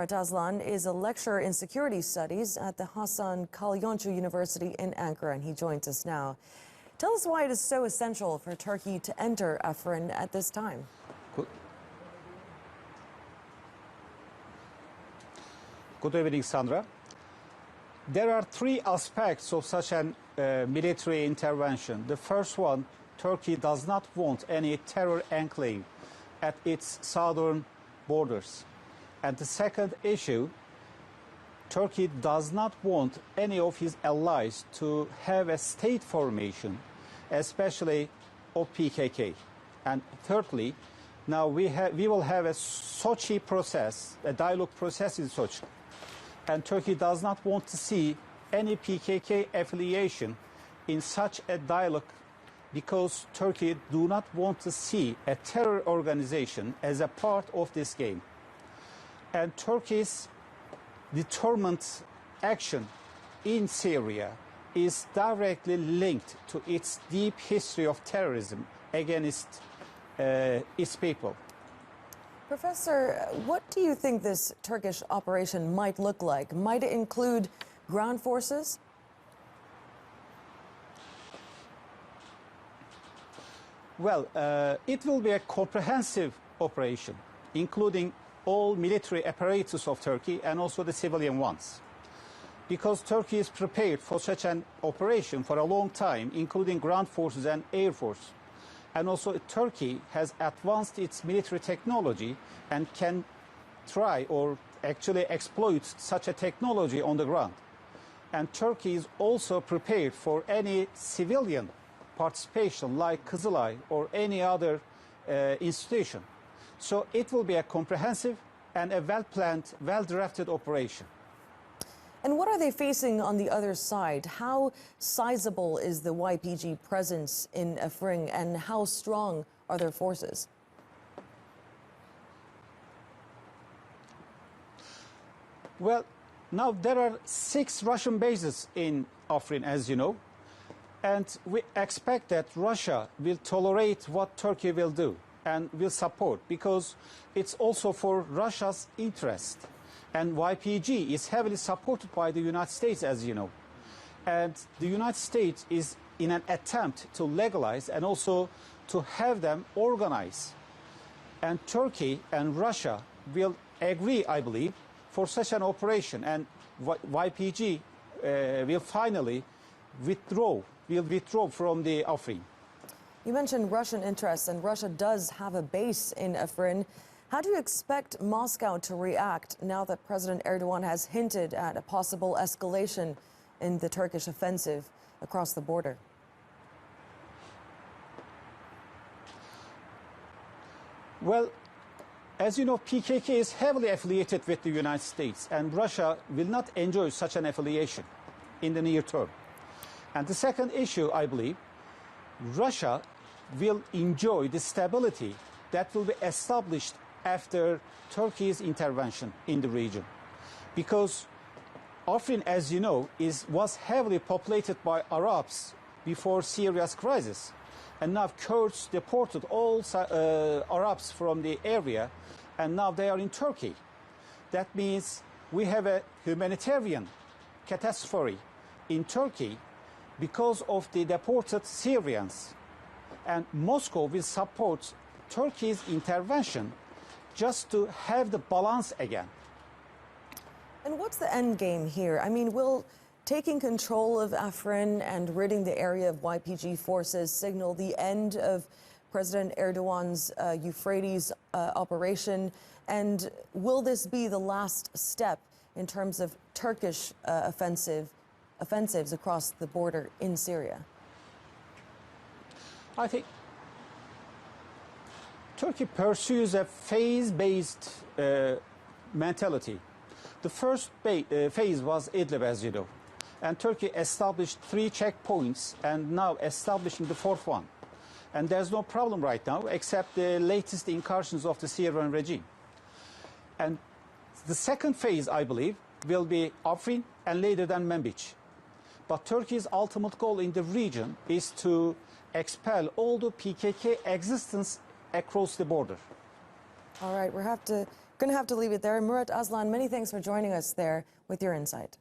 Murat Aslan is a lecturer in security studies at the Hasan Kalyoncu University in Ankara, and he joins us now. Tell us why it is so essential for Turkey to enter Afrin at this time. Good evening, Sandra. There are three aspects of such a military intervention. The first one, Turkey does not want any terror enclave at its southern borders. And the second issue, Turkey does not want any of his allies to have a state formation, especially of PKK. And thirdly, now we will have a Sochi process, a dialogue process in Sochi. And Turkey does not want to see any PKK affiliation in such a dialogue because Turkey do not want to see a terror organization as a part of this game. And Turkey's determined action in Syria is directly linked to its deep history of terrorism against its people. Professor, what do you think this Turkish operation might look like? Might it include ground forces? Well, it will be a comprehensive operation, including all military apparatus of Turkey and also the civilian ones. Because Turkey is prepared for such an operation for a long time, including ground forces and air force. And also Turkey has advanced its military technology and can try or actually exploit such a technology on the ground. And Turkey is also prepared for any civilian participation like Kızılay or any other institution. So it will be a comprehensive and a well-planned, well-drafted operation. And what are they facing on the other side? How sizable is the YPG presence in Afrin, and how strong are their forces? Well, now there are 6 Russian bases in Afrin, as you know, and we expect that Russia will tolerate what Turkey will do and will support, because it's also for Russia's interest. And YPG is heavily supported by the United States, as you know. And the United States is in an attempt to legalize and also to have them organize. And Turkey and Russia will agree, I believe, for such an operation. And YPG will finally withdraw from the Afrin. You mentioned Russian interests, and Russia does have a base in Afrin. How do you expect Moscow to react now that President Erdogan has hinted at a possible escalation in the Turkish offensive across the border? Well, as you know, PKK is heavily affiliated with the United States, and Russia will not enjoy such an affiliation in the near term. And the second issue, I believe, Russia will enjoy the stability that will be established after Turkey's intervention in the region. Because Afrin, as you know, was heavily populated by Arabs before Syria's crisis. And now Kurds deported all Arabs from the area, and now they are in Turkey. That means we have a humanitarian catastrophe in Turkey because of the deported Syrians. And Moscow will support Turkey's intervention just to have the balance again. And what's the end game here? I mean, will taking control of Afrin and ridding the area of YPG forces signal the end of President Erdogan's Euphrates operation? And will this be the last step in terms of Turkish offensives across the border in Syria? I think Turkey pursues a phase-based mentality. The first phase was Idlib, as you know. And Turkey established 3 checkpoints and now establishing the 4th one. And there's no problem right now except the latest incursions of the Syrian regime. And the second phase, I believe, will be Afrin and later than Manbij. But Turkey's ultimate goal in the region is to expel all the PKK existence across the border. All right, we'll have to Going to have to leave it there. Murat Aslan, many thanks for joining us there with your insight.